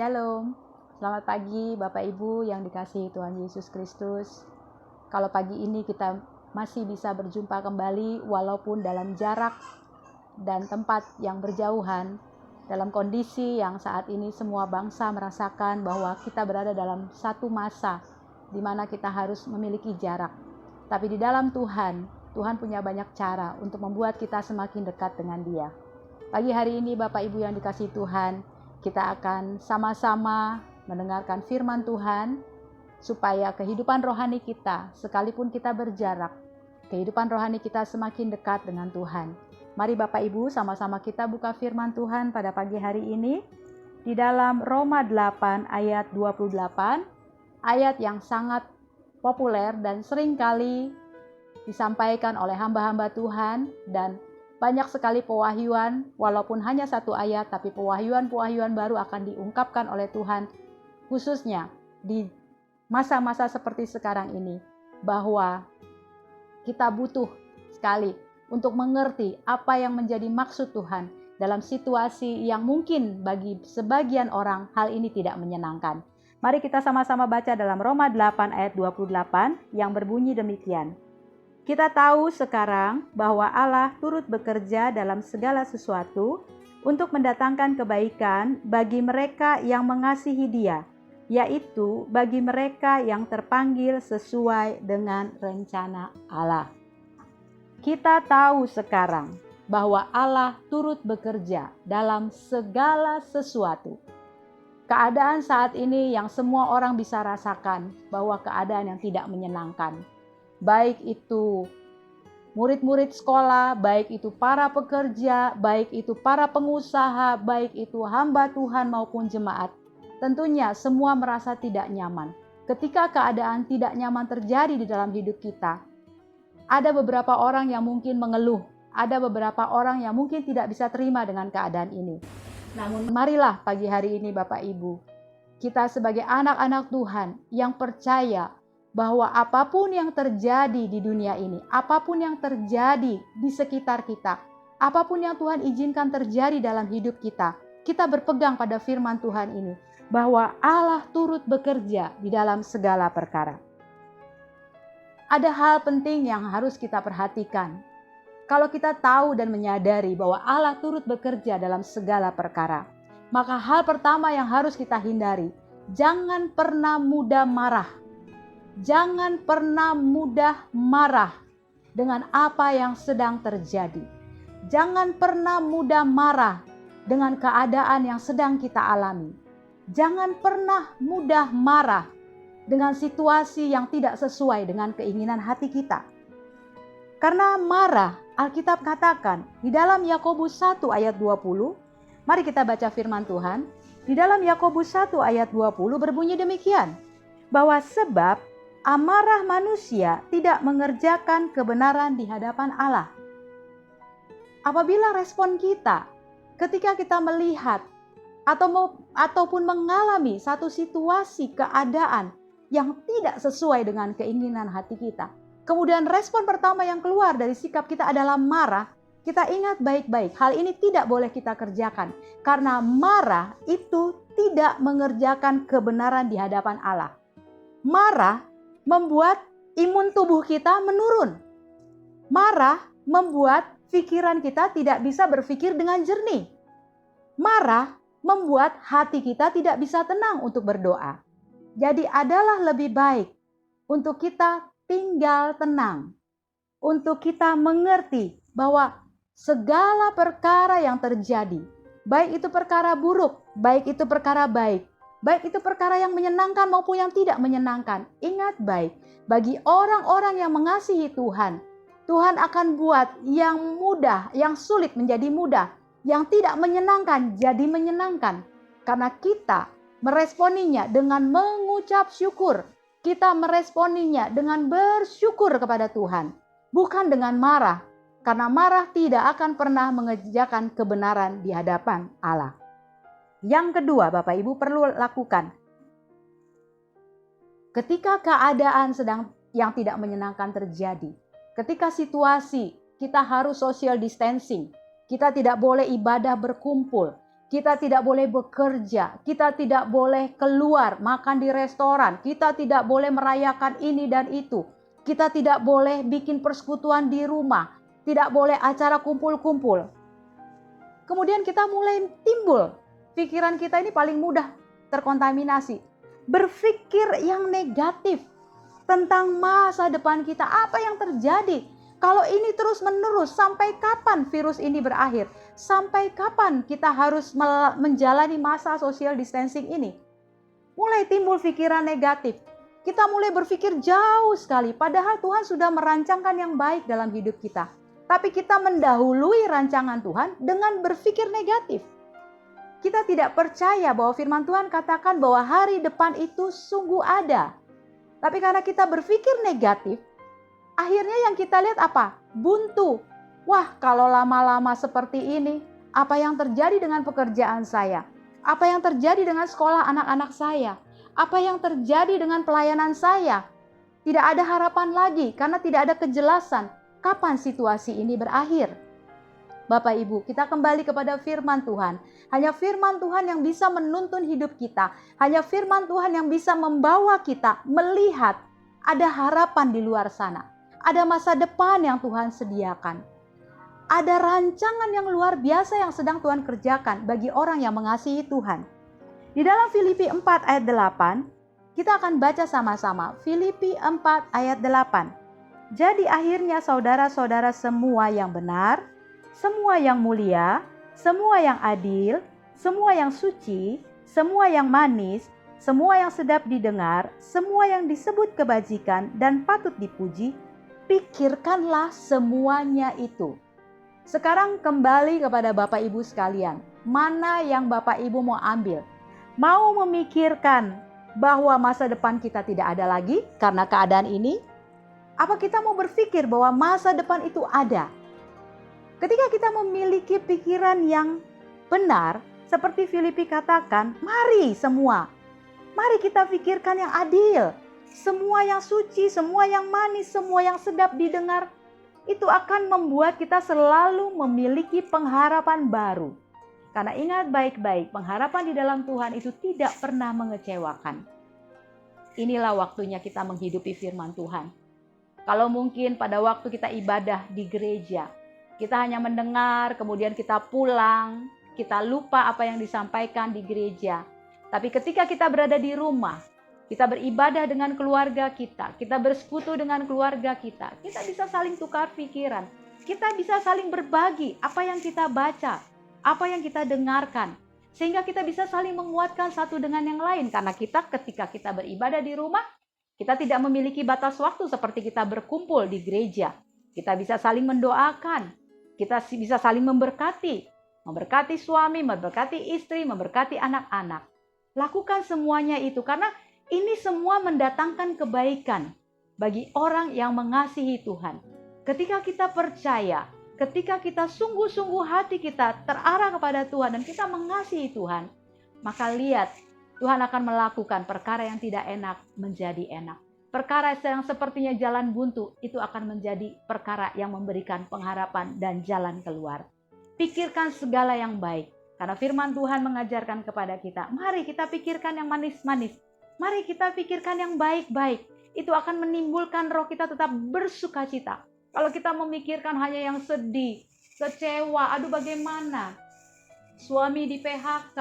Shalom, selamat pagi Bapak Ibu yang dikasihi Tuhan Yesus Kristus. Kalau pagi ini kita masih bisa berjumpa kembali walaupun dalam jarak dan tempat yang berjauhan, dalam kondisi yang saat ini semua bangsa merasakan bahwa kita berada dalam satu masa di mana kita harus memiliki jarak. Tapi di dalam Tuhan punya banyak cara untuk membuat kita semakin dekat dengan Dia. Pagi hari ini Bapak Ibu yang dikasihi Tuhan, kita akan sama-sama mendengarkan firman Tuhan supaya kehidupan rohani kita, sekalipun kita berjarak, kehidupan rohani kita semakin dekat dengan Tuhan. Mari Bapak Ibu sama-sama kita buka firman Tuhan pada pagi hari ini di dalam Roma 8 ayat 28, ayat yang sangat populer dan seringkali disampaikan oleh hamba-hamba Tuhan, dan banyak sekali pewahyuan, walaupun hanya satu ayat, tapi pewahyuan-pewahyuan baru akan diungkapkan oleh Tuhan, khususnya di masa-masa seperti sekarang ini, bahwa kita butuh sekali untuk mengerti apa yang menjadi maksud Tuhan dalam situasi yang mungkin bagi sebagian orang hal ini tidak menyenangkan. Mari kita sama-sama baca dalam Roma 8 ayat 28 yang berbunyi demikian. Kita tahu sekarang bahwa Allah turut bekerja dalam segala sesuatu untuk mendatangkan kebaikan bagi mereka yang mengasihi Dia, yaitu bagi mereka yang terpanggil sesuai dengan rencana Allah. Kita tahu sekarang bahwa Allah turut bekerja dalam segala sesuatu. Keadaan saat ini yang semua orang bisa rasakan bahwa keadaan yang tidak menyenangkan. Baik itu murid-murid sekolah, baik itu para pekerja, baik itu para pengusaha, baik itu hamba Tuhan maupun jemaat. Tentunya semua merasa tidak nyaman. Ketika keadaan tidak nyaman terjadi di dalam hidup kita, ada beberapa orang yang mungkin mengeluh, ada beberapa orang yang mungkin tidak bisa terima dengan keadaan ini. Namun marilah pagi hari ini Bapak Ibu, kita sebagai anak-anak Tuhan yang percaya bahwa apapun yang terjadi di dunia ini, apapun yang terjadi di sekitar kita, apapun yang Tuhan izinkan terjadi dalam hidup kita, kita berpegang pada firman Tuhan ini, bahwa Allah turut bekerja di dalam segala perkara. Ada hal penting yang harus kita perhatikan. Kalau kita tahu dan menyadari bahwa Allah turut bekerja dalam segala perkara, maka hal pertama yang harus kita hindari, jangan pernah mudah marah. Jangan pernah mudah marah dengan apa yang sedang terjadi. Jangan pernah mudah marah dengan keadaan yang sedang kita alami. Jangan pernah mudah marah dengan situasi yang tidak sesuai dengan keinginan hati kita. Karena marah, Alkitab katakan di dalam Yakobus 1 ayat 20, mari kita baca firman Tuhan. Di dalam Yakobus 1 ayat 20 berbunyi demikian, bahwa sebab amarah manusia tidak mengerjakan kebenaran di hadapan Allah. Apabila respon kita ketika kita melihat ataupun mengalami satu situasi keadaan yang tidak sesuai dengan keinginan hati kita, kemudian respon pertama yang keluar dari sikap kita adalah marah, kita ingat baik-baik, hal ini tidak boleh kita kerjakan, karena marah itu tidak mengerjakan kebenaran di hadapan Allah. Marah membuat imun tubuh kita menurun. Marah membuat pikiran kita tidak bisa berpikir dengan jernih. Marah membuat hati kita tidak bisa tenang untuk berdoa. Jadi adalah lebih baik untuk kita tinggal tenang, untuk kita mengerti bahwa segala perkara yang terjadi, baik itu perkara buruk, baik itu perkara baik, baik itu perkara yang menyenangkan maupun yang tidak menyenangkan. Ingat baik, bagi orang-orang yang mengasihi Tuhan, Tuhan akan buat yang mudah, yang sulit menjadi mudah, yang tidak menyenangkan jadi menyenangkan. Karena kita meresponinya dengan mengucap syukur, kita meresponinya dengan bersyukur kepada Tuhan, bukan dengan marah, karena marah tidak akan pernah mengerjakan kebenaran di hadapan Allah. Yang kedua, Bapak Ibu perlu lakukan. Ketika keadaan sedang yang tidak menyenangkan terjadi, ketika situasi kita harus social distancing, kita tidak boleh ibadah berkumpul, Kita tidak boleh bekerja, kita tidak boleh keluar makan di restoran, kita tidak boleh merayakan ini dan itu. Kita tidak boleh bikin persekutuan di rumah, tidak boleh acara kumpul-kumpul. Kemudian kita mulai timbul, pikiran kita ini paling mudah terkontaminasi. Berpikir yang negatif tentang masa depan kita, apa yang terjadi? Kalau ini terus-menerus, sampai kapan virus ini berakhir? Sampai kapan kita harus menjalani masa social distancing ini? Mulai timbul pikiran negatif. Kita mulai berpikir jauh sekali, padahal Tuhan sudah merancangkan yang baik dalam hidup kita. Tapi kita mendahului rancangan Tuhan dengan berpikir negatif. Kita tidak percaya bahwa firman Tuhan katakan bahwa hari depan itu sungguh ada. Tapi karena kita berpikir negatif, akhirnya yang kita lihat apa? Buntu. Wah, kalau lama-lama seperti ini, apa yang terjadi dengan pekerjaan saya? Apa yang terjadi dengan sekolah anak-anak saya? Apa yang terjadi dengan pelayanan saya? Tidak ada harapan lagi karena tidak ada kejelasan kapan situasi ini berakhir. Bapak Ibu, kita kembali kepada firman Tuhan. Hanya firman Tuhan yang bisa menuntun hidup kita. Hanya firman Tuhan yang bisa membawa kita melihat ada harapan di luar sana. Ada masa depan yang Tuhan sediakan. Ada rancangan yang luar biasa yang sedang Tuhan kerjakan bagi orang yang mengasihi Tuhan. Di dalam Filipi 4 ayat 8, kita akan baca sama-sama. Filipi 4 ayat 8. Jadi akhirnya saudara-saudara semua yang benar, semua yang mulia, semua yang adil, semua yang suci, semua yang manis, semua yang sedap didengar, semua yang disebut kebajikan dan patut dipuji, pikirkanlah semuanya itu. Sekarang kembali kepada Bapak Ibu sekalian. Mana yang Bapak Ibu mau ambil? Mau memikirkan bahwa masa depan kita tidak ada lagi karena keadaan ini? Apa kita mau berpikir bahwa masa depan itu ada? Ketika kita memiliki pikiran yang benar, seperti Filipi katakan, mari semua. Mari kita pikirkan yang adil. Semua yang suci, semua yang manis, semua yang sedap didengar. Itu akan membuat kita selalu memiliki pengharapan baru. Karena ingat baik-baik, pengharapan di dalam Tuhan itu tidak pernah mengecewakan. Inilah waktunya kita menghidupi firman Tuhan. Kalau mungkin pada waktu kita ibadah di gereja, kita hanya mendengar, kemudian kita pulang, kita lupa apa yang disampaikan di gereja. Tapi ketika kita berada di rumah, kita beribadah dengan keluarga kita bersekutu dengan keluarga kita bisa saling tukar pikiran, kita bisa saling berbagi apa yang kita baca, apa yang kita dengarkan, sehingga kita bisa saling menguatkan satu dengan yang lain. Karena ketika kita beribadah di rumah, kita tidak memiliki batas waktu seperti kita berkumpul di gereja. Kita bisa saling mendoakan, kita bisa saling memberkati suami, memberkati istri, memberkati anak-anak. Lakukan semuanya itu karena ini semua mendatangkan kebaikan bagi orang yang mengasihi Tuhan. Ketika kita percaya, ketika kita sungguh-sungguh hati kita terarah kepada Tuhan dan kita mengasihi Tuhan, maka lihat Tuhan akan melakukan perkara yang tidak enak menjadi enak. Perkara yang sepertinya jalan buntu itu akan menjadi perkara yang memberikan pengharapan dan jalan keluar. Pikirkan segala yang baik. Karena firman Tuhan mengajarkan kepada kita, mari kita pikirkan yang manis-manis. Mari kita pikirkan yang baik-baik. Itu akan menimbulkan roh kita tetap bersukacita. Kalau kita memikirkan hanya yang sedih, kecewa, aduh bagaimana? Suami di PHK,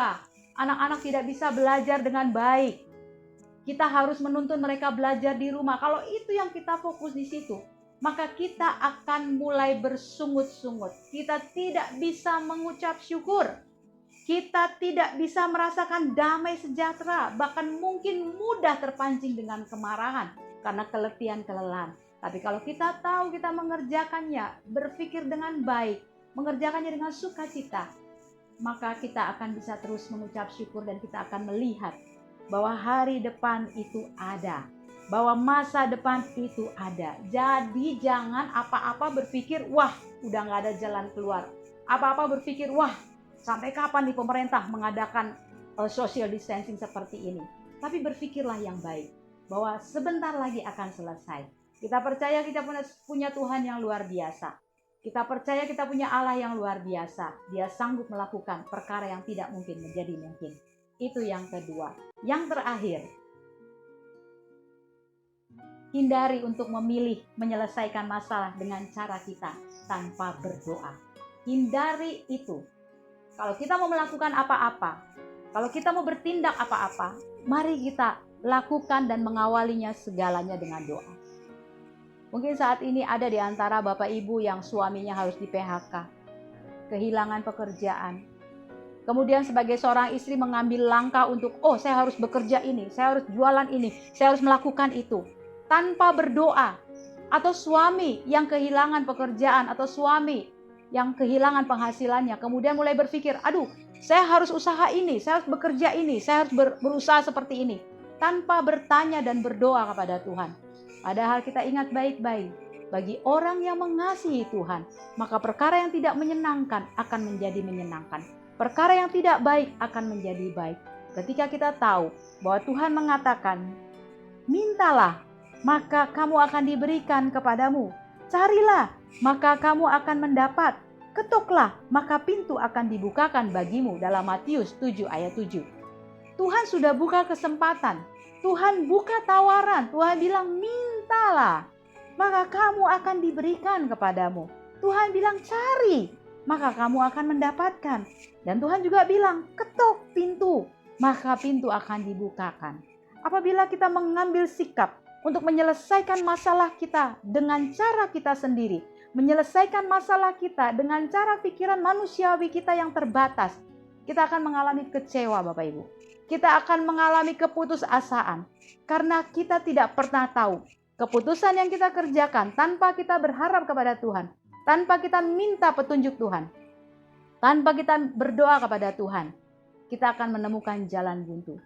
anak-anak tidak bisa belajar dengan baik. Kita harus menuntun mereka belajar di rumah. Kalau itu yang kita fokus di situ, maka kita akan mulai bersungut-sungut. Kita tidak bisa mengucap syukur. Kita tidak bisa merasakan damai sejahtera, bahkan mungkin mudah terpancing dengan kemarahan karena keletihan-kelelahan. Tapi kalau kita tahu kita mengerjakannya, berpikir dengan baik, mengerjakannya dengan sukacita, maka kita akan bisa terus mengucap syukur dan kita akan melihat bahwa hari depan itu ada, bahwa masa depan itu ada. Jadi jangan apa-apa berpikir, wah udah gak ada jalan keluar. Apa-apa berpikir, wah sampai kapan nih pemerintah mengadakan social distancing seperti ini? Tapi berpikirlah yang baik, bahwa sebentar lagi akan selesai. Kita percaya kita punya Tuhan yang luar biasa. Kita percaya kita punya Allah yang luar biasa. Dia sanggup melakukan perkara yang tidak mungkin menjadi mungkin. Itu yang kedua. Yang terakhir, hindari untuk memilih menyelesaikan masalah dengan cara kita tanpa berdoa. Hindari itu. Kalau kita mau melakukan apa-apa, kalau kita mau bertindak apa-apa, mari kita lakukan dan mengawalinya segalanya dengan doa. Mungkin saat ini ada di antara Bapak Ibu yang suaminya harus di PHK, kehilangan pekerjaan. Kemudian sebagai seorang istri mengambil langkah untuk, saya harus bekerja ini, saya harus jualan ini, saya harus melakukan itu. Tanpa berdoa. Atau suami yang kehilangan pekerjaan, atau suami yang kehilangan penghasilannya. Kemudian mulai berpikir, saya harus usaha ini, saya harus bekerja ini, saya harus berusaha seperti ini. Tanpa bertanya dan berdoa kepada Tuhan. Padahal kita ingat baik-baik, bagi orang yang mengasihi Tuhan, maka perkara yang tidak menyenangkan akan menjadi menyenangkan. Perkara yang tidak baik akan menjadi baik. Ketika kita tahu bahwa Tuhan mengatakan, mintalah, maka kamu akan diberikan kepadamu. Carilah, maka kamu akan mendapat. Ketuklah, maka pintu akan dibukakan bagimu. Dalam Matius 7 ayat 7. Tuhan sudah buka kesempatan. Tuhan buka tawaran. Tuhan bilang, mintalah, maka kamu akan diberikan kepadamu. Tuhan bilang, cari, maka kamu akan mendapatkan. Dan Tuhan juga bilang, ketuk pintu, maka pintu akan dibukakan. Apabila kita mengambil sikap untuk menyelesaikan masalah kita dengan cara kita sendiri, menyelesaikan masalah kita dengan cara pikiran manusiawi kita yang terbatas, kita akan mengalami kecewa, Bapak Ibu. Kita akan mengalami keputusasaan karena kita tidak pernah tahu keputusan yang kita kerjakan tanpa kita berharap kepada Tuhan, tanpa kita minta petunjuk Tuhan, tanpa kita berdoa kepada Tuhan, kita akan menemukan jalan buntu.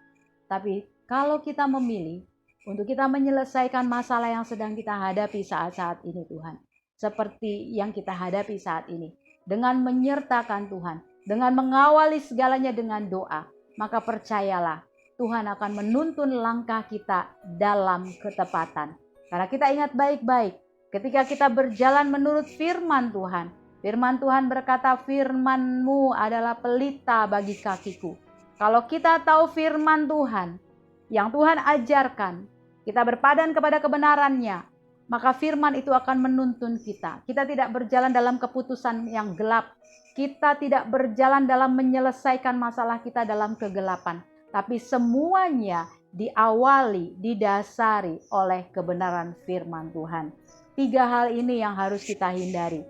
Tapi kalau kita memilih untuk kita menyelesaikan masalah yang sedang kita hadapi saat-saat ini, Tuhan, seperti yang kita hadapi saat ini, dengan menyertakan Tuhan, dengan mengawali segalanya dengan doa, maka percayalah Tuhan akan menuntun langkah kita dalam ketepatan. Karena kita ingat baik-baik, ketika kita berjalan menurut firman Tuhan berkata, firman-Mu adalah pelita bagi kakiku. Kalau kita tahu firman Tuhan, yang Tuhan ajarkan, kita berpadan kepada kebenarannya, maka firman itu akan menuntun kita. Kita tidak berjalan dalam keputusan yang gelap. Kita tidak berjalan dalam menyelesaikan masalah kita dalam kegelapan. Tapi semuanya diawali, didasari oleh kebenaran firman Tuhan. 3 hal ini yang harus kita hindari.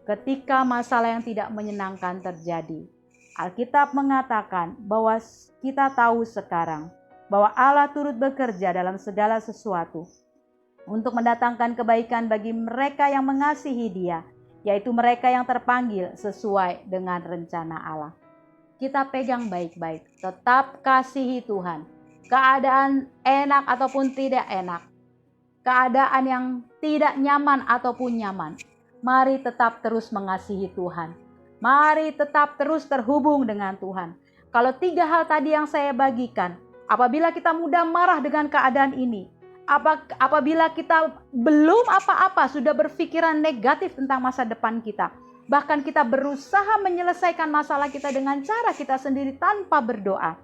Ketika masalah yang tidak menyenangkan terjadi, Alkitab mengatakan bahwa kita tahu sekarang bahwa Allah turut bekerja dalam segala sesuatu untuk mendatangkan kebaikan bagi mereka yang mengasihi Dia, yaitu mereka yang terpanggil sesuai dengan rencana Allah. Kita pegang baik-baik, tetap kasihi Tuhan. Keadaan enak ataupun tidak enak, keadaan yang tidak nyaman ataupun nyaman, mari tetap terus mengasihi Tuhan. Mari tetap terus terhubung dengan Tuhan. Kalau 3 hal tadi yang saya bagikan, apabila kita mudah marah dengan keadaan ini, apabila kita belum apa-apa sudah berpikiran negatif tentang masa depan kita, bahkan kita berusaha menyelesaikan masalah kita dengan cara kita sendiri tanpa berdoa,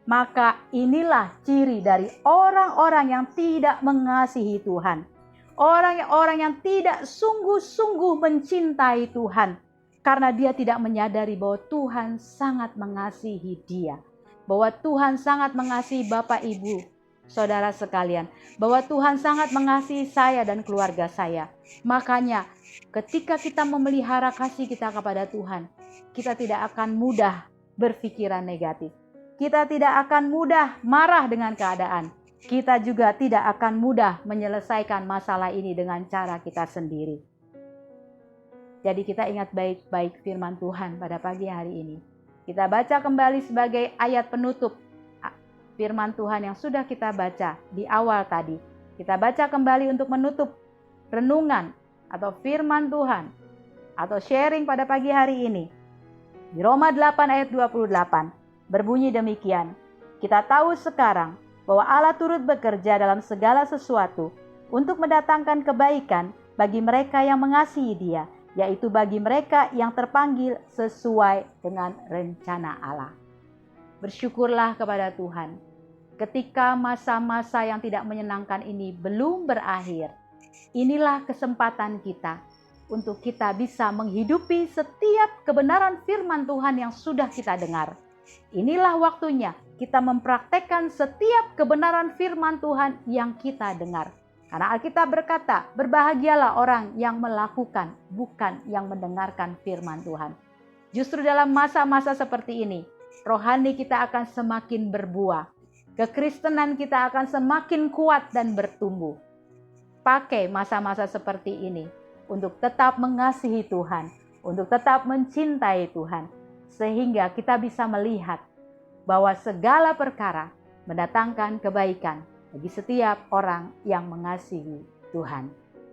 maka inilah ciri dari orang-orang yang tidak mengasihi Tuhan. Orang-orang yang tidak sungguh-sungguh mencintai Tuhan, karena dia tidak menyadari bahwa Tuhan sangat mengasihi dia, bahwa Tuhan sangat mengasihi Bapak Ibu, saudara sekalian, bahwa Tuhan sangat mengasihi saya dan keluarga saya. Makanya ketika kita memelihara kasih kita kepada Tuhan, kita tidak akan mudah berpikiran negatif. Kita tidak akan mudah marah dengan keadaan. Kita juga tidak akan mudah menyelesaikan masalah ini dengan cara kita sendiri. Jadi kita ingat baik-baik firman Tuhan pada pagi hari ini. Kita baca kembali sebagai ayat penutup firman Tuhan yang sudah kita baca di awal tadi. Kita baca kembali untuk menutup renungan atau firman Tuhan atau sharing pada pagi hari ini. Di Roma 8 ayat 28 berbunyi demikian. Kita tahu sekarang bahwa Allah turut bekerja dalam segala sesuatu untuk mendatangkan kebaikan bagi mereka yang mengasihi Dia, yaitu bagi mereka yang terpanggil sesuai dengan rencana Allah. Bersyukurlah kepada Tuhan. Ketika masa-masa yang tidak menyenangkan ini belum berakhir, inilah kesempatan kita untuk kita bisa menghidupi setiap kebenaran firman Tuhan yang sudah kita dengar. Inilah waktunya kita mempraktekkan setiap kebenaran firman Tuhan yang kita dengar. Karena Alkitab berkata, berbahagialah orang yang melakukan, bukan yang mendengarkan firman Tuhan. Justru dalam masa-masa seperti ini, rohani kita akan semakin berbuah. Kekristenan kita akan semakin kuat dan bertumbuh. Pakai masa-masa seperti ini untuk tetap mengasihi Tuhan, untuk tetap mencintai Tuhan, sehingga kita bisa melihat bahwa segala perkara mendatangkan kebaikan bagi setiap orang yang mengasihi Tuhan.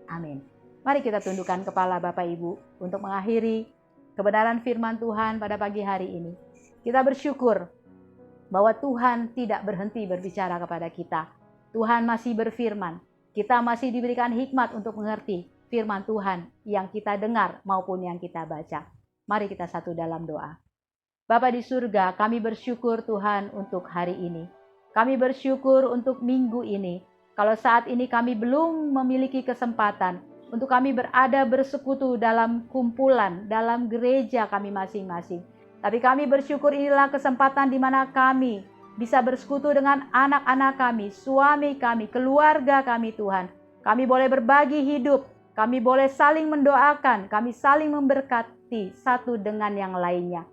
Amin. Mari kita tundukkan kepala Bapak Ibu untuk mengakhiri kebenaran firman Tuhan pada pagi hari ini. Kita bersyukur bahwa Tuhan tidak berhenti berbicara kepada kita. Tuhan masih berfirman. Kita masih diberikan hikmat untuk mengerti firman Tuhan yang kita dengar maupun yang kita baca. Mari kita satu dalam doa. Bapa di surga, kami bersyukur Tuhan untuk hari ini. Kami bersyukur untuk minggu ini. Kalau saat ini kami belum memiliki kesempatan untuk kami berada bersekutu dalam kumpulan, dalam gereja kami masing-masing. Tapi kami bersyukur inilah kesempatan di mana kami bisa bersekutu dengan anak-anak kami, suami kami, keluarga kami Tuhan. Kami boleh berbagi hidup, kami boleh saling mendoakan, kami saling memberkati satu dengan yang lainnya.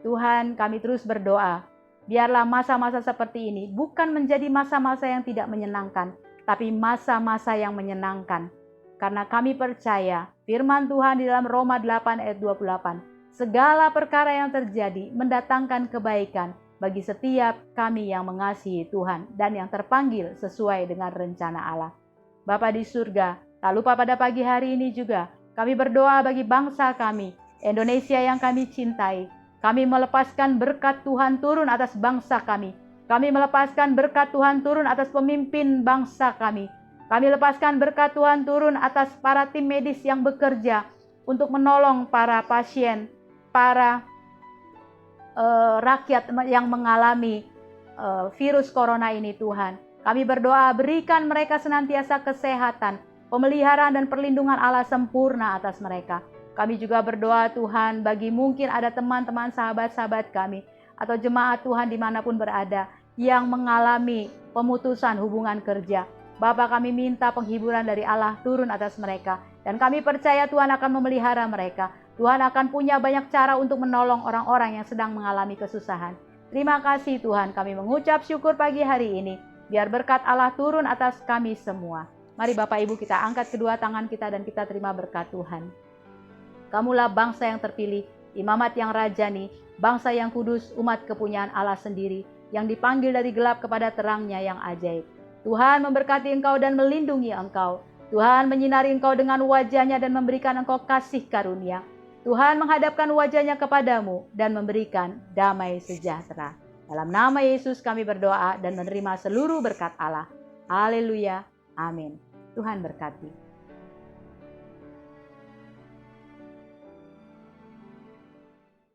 Tuhan, kami terus berdoa. Biarlah masa-masa seperti ini bukan menjadi masa-masa yang tidak menyenangkan, tapi masa-masa yang menyenangkan. Karena kami percaya firman Tuhan di dalam Roma 8 ayat 28, segala perkara yang terjadi mendatangkan kebaikan bagi setiap kami yang mengasihi Tuhan dan yang terpanggil sesuai dengan rencana Allah. Bapa di surga, tak lupa pada pagi hari ini juga kami berdoa bagi bangsa kami, Indonesia yang kami cintai. Kami melepaskan berkat Tuhan turun atas bangsa kami. Kami melepaskan berkat Tuhan turun atas pemimpin bangsa kami. Kami lepaskan berkat Tuhan turun atas para tim medis yang bekerja untuk menolong para pasien, para rakyat yang mengalami virus corona ini Tuhan. Kami berdoa berikan mereka senantiasa kesehatan, pemeliharaan dan perlindungan Allah sempurna atas mereka. Kami juga berdoa Tuhan bagi mungkin ada teman-teman sahabat-sahabat kami atau jemaat Tuhan dimanapun berada yang mengalami pemutusan hubungan kerja. Bapa, kami minta penghiburan dari Allah turun atas mereka. Dan kami percaya Tuhan akan memelihara mereka. Tuhan akan punya banyak cara untuk menolong orang-orang yang sedang mengalami kesusahan. Terima kasih Tuhan, kami mengucap syukur pagi hari ini. Biar berkat Allah turun atas kami semua. Mari Bapak Ibu kita angkat kedua tangan kita dan kita terima berkat Tuhan. Kamulah bangsa yang terpilih, imamat yang rajani, bangsa yang kudus, umat kepunyaan Allah sendiri, yang dipanggil dari gelap kepada terangnya yang ajaib. Tuhan memberkati engkau dan melindungi engkau. Tuhan menyinari engkau dengan wajahnya dan memberikan engkau kasih karunia. Tuhan menghadapkan wajahnya kepadamu dan memberikan damai sejahtera. Dalam nama Yesus kami berdoa dan menerima seluruh berkat Allah. Haleluya. Amin. Tuhan berkati.